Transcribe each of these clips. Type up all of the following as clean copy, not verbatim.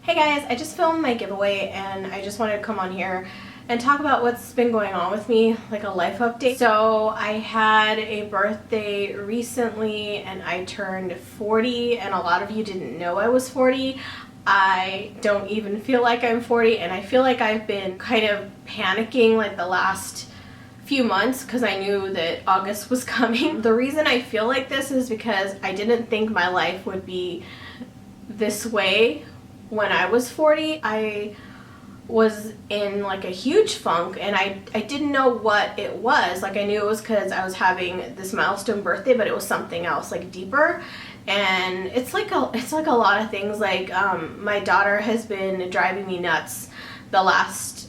Hey guys, I just filmed my giveaway and I just wanted to come on here and talk about what's been going on with me, like a life update. So I had a birthday recently and I turned 40, and a lot of you didn't know I was 40. I don't even feel like I'm 40, and I feel like I've been kind of panicking like the last few months because I knew that August was coming. The reason I feel like this is because I didn't think my life would be this way when I was 40. I was in like a huge funk and I didn't know what it was. Like, I knew it was because I was having this milestone birthday, but it was something else, like deeper. And it's like a lot of things. Like my daughter has been driving me nuts the last,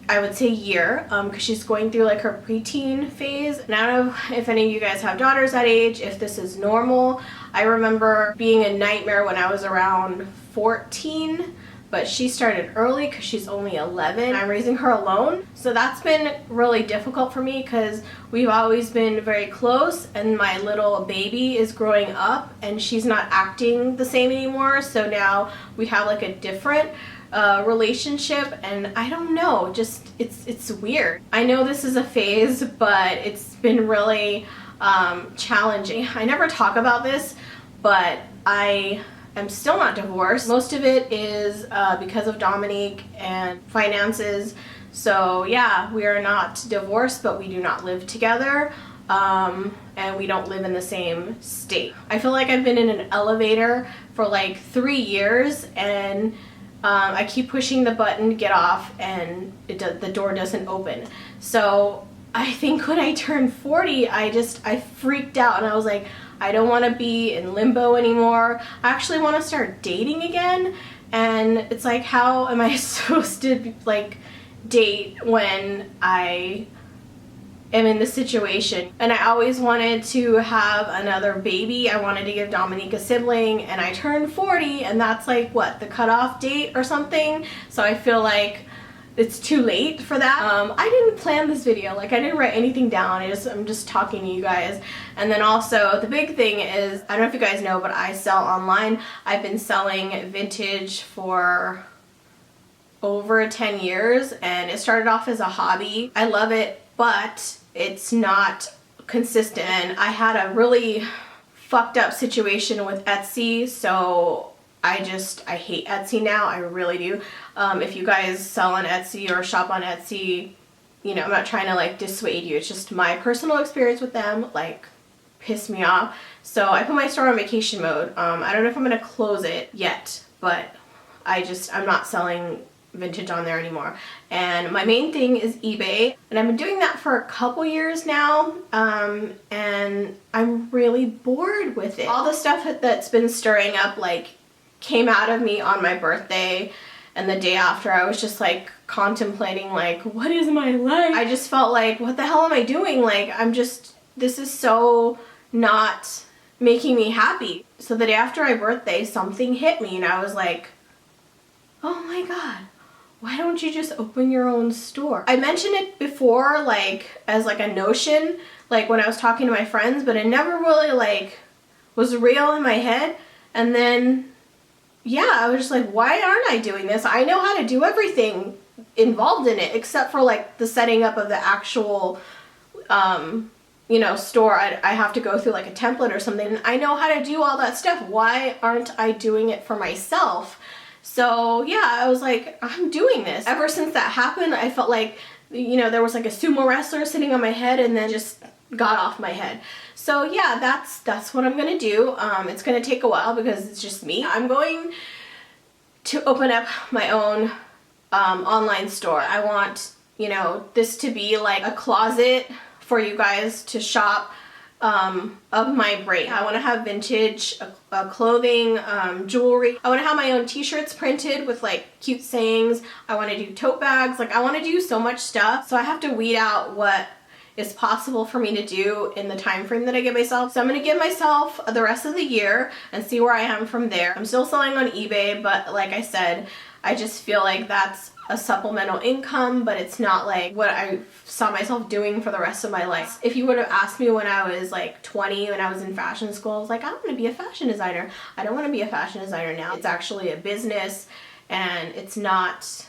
I would say, year, because she's going through like her preteen phase. And I don't know if any of you guys have daughters that age, if this is normal. I remember being a nightmare when I was around 14, but she started early because she's only 11. I'm raising her alone, so that's been really difficult for me because we've always been very close, and my little baby is growing up and she's not acting the same anymore, so now we have like a different relationship, and I don't know, just it's weird. I know this is a phase, but it's been really challenging. I never talk about this, but I am still not divorced. Most of it is because of Dominique and finances. So yeah, we are not divorced, but we do not live together, and we don't live in the same state. I feel like I've been in an elevator for like 3 years, and I keep pushing the button to get off, and the door doesn't open. So I think when I turned 40, I freaked out, and I was like, I don't want to be in limbo anymore. I actually want to start dating again. And it's like, how am I supposed to like date when I am in this situation? And I always wanted to have another baby. I wanted to give Dominique a sibling, and I turned 40, and that's like, what, the cutoff date or something? So I feel like it's too late for that. I didn't plan this video, like I didn't write anything down. I'm just talking to you guys. And then also the big thing is, I don't know if you guys know, but I sell online. I've been selling vintage for over 10 years, and it started off as a hobby. I love it, but it's not consistent. And I had a really fucked up situation with Etsy, so I hate Etsy now. I really do. If you guys sell on Etsy or shop on Etsy, you know, I'm not trying to like dissuade you. It's just my personal experience with them like pissed me off. So I put my store on vacation mode. I don't know if I'm gonna close it yet, but I'm not selling vintage on there anymore. And my main thing is eBay, and I've been doing that for a couple years now, and I'm really bored with it. All the stuff that's been stirring up like came out of me on my birthday, and the day after I was just like contemplating like, what is my life? I just felt like, what the hell am I doing? Like, this is so not making me happy. So the day after my birthday, something hit me, and I was like, oh my god, why don't you just open your own store? I mentioned it before, like as like a notion, like when I was talking to my friends, but it never really like was real in my head. And then yeah, I was just like, why aren't I doing this? I know how to do everything involved in it except for like the setting up of the actual you know, store. I have to go through like a template or something, and I know how to do all that stuff. Why aren't I doing it for myself? So yeah, I was like, I'm doing this. Ever since that happened, I felt like, you know, there was like a sumo wrestler sitting on my head and then just got off my head. So yeah, that's what I'm gonna do. It's gonna take a while because it's just me. I'm going to open up my own online store. I want, you know, this to be like a closet for you guys to shop of my brain. I want to have vintage clothing, jewelry. I want to have my own t-shirts printed with like cute sayings. I want to do tote bags. Like, I want to do so much stuff. So I have to weed out what is possible for me to do in the time frame that I give myself. So I'm going to give myself the rest of the year and see where I am from there. I'm still selling on eBay, but like I said, I just feel like that's a supplemental income, but it's not like what I saw myself doing for the rest of my life. If you would have asked me when I was like 20, when I was in fashion school, I was like, I want to be a fashion designer. I don't want to be a fashion designer now. It's actually a business, and it's not,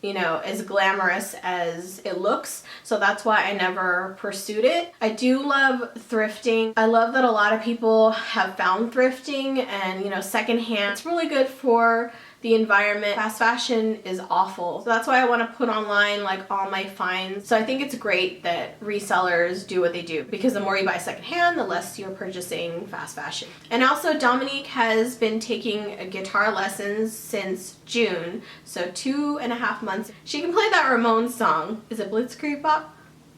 you know, as glamorous as it looks. So that's why I never pursued it. I do love thrifting. I love that a lot of people have found thrifting and, you know, secondhand. It's really good for the environment. Fast fashion is awful. So that's why I want to put online like all my finds. So I think it's great that resellers do what they do, because the more you buy secondhand, the less you're purchasing fast fashion. And also Dominique has been taking guitar lessons since June, so 2.5 months. She can play that Ramones song. Is it Blitzkrieg Bop?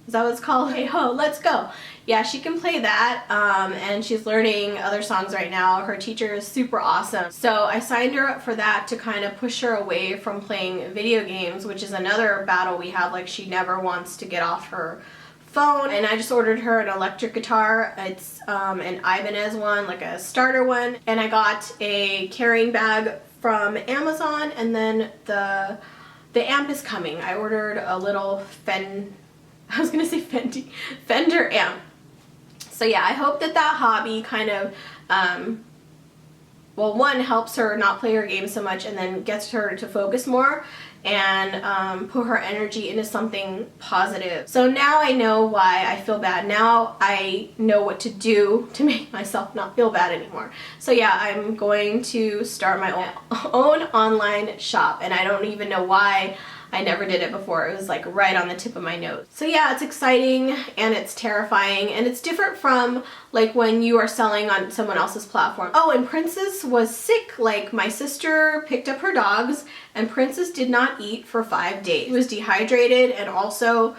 Is that what it's called? Hey ho, let's go. Yeah, she can play that, and she's learning other songs right now. Her teacher is super awesome. So I signed her up for that to kind of push her away from playing video games, which is another battle we have. Like, she never wants to get off her phone. And I just ordered her an electric guitar. It's an Ibanez one, like a starter one. And I got a carrying bag from Amazon, and then the amp is coming. I ordered a little Fender amp. So yeah, I hope that hobby kind of, well, one, helps her not play her game so much, and then gets her to focus more and put her energy into something positive. So now I know why I feel bad. Now I know what to do to make myself not feel bad anymore. So yeah, I'm going to start my own online shop, and I don't even know why I never did it before. It was like right on the tip of my nose. So yeah, it's exciting and it's terrifying, and it's different from like when you are selling on someone else's platform. Oh, and Princess was sick. Like, my sister picked up her dogs and Princess did not eat for 5 days. She was dehydrated, and also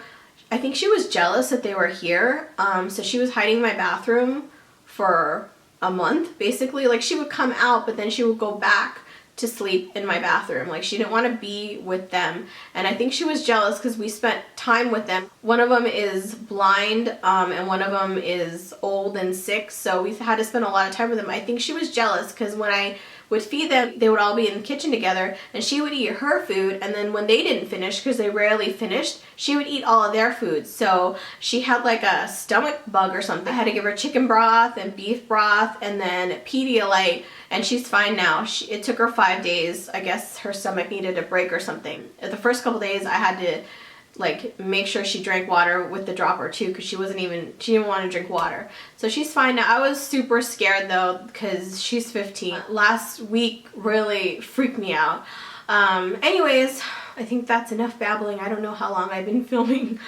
I think she was jealous that they were here. So she was hiding in my bathroom for a month, basically. Like, she would come out, but then she would go back to sleep in my bathroom. Like, she didn't want to be with them, and I think she was jealous because we spent time with them. One of them is blind, and one of them is old and sick, so we had to spend a lot of time with them. I think she was jealous because when I would feed them, they would all be in the kitchen together, and she would eat her food, and then when they didn't finish, because they rarely finished, she would eat all of their food. So she had like a stomach bug or something. I had to give her chicken broth and beef broth and then Pedialyte, and she's fine now. It took her 5 days. I guess her stomach needed a break or something. The first couple days I had to like make sure she drank water with the dropper too, because she didn't want to drink water. So she's fine now. I was super scared though, because she's 15. Last week really freaked me out. Anyways, I think that's enough babbling. I don't know how long I've been filming.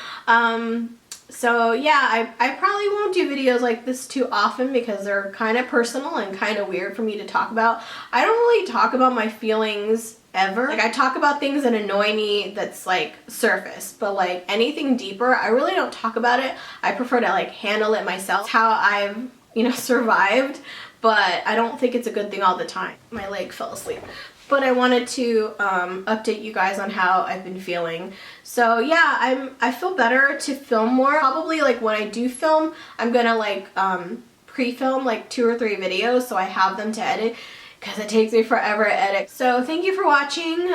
So yeah, I probably won't do videos like this too often because they're kind of personal and kind of weird for me to talk about. I don't really talk about my feelings ever. Like, I talk about things that annoy me that's like surface, but like anything deeper, I really don't talk about it. I prefer to like handle it myself. It's how I've, you know, survived, but I don't think it's a good thing all the time. My leg fell asleep. But I wanted to update you guys on how I've been feeling. So yeah, I feel better to film more. Probably like when I do film, I'm gonna like pre-film like 2 or 3 videos so I have them to edit, because it takes me forever to edit. So thank you for watching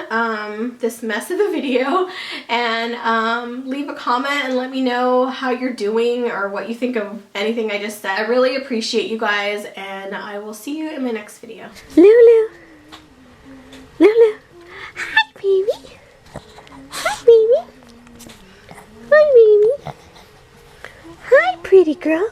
this mess of a video, and leave a comment and let me know how you're doing or what you think of anything I just said. I really appreciate you guys, and I will see you in my next video. Lulu. Lulu. Hi, baby. Hi, baby. Hi, baby. Hi, pretty girl.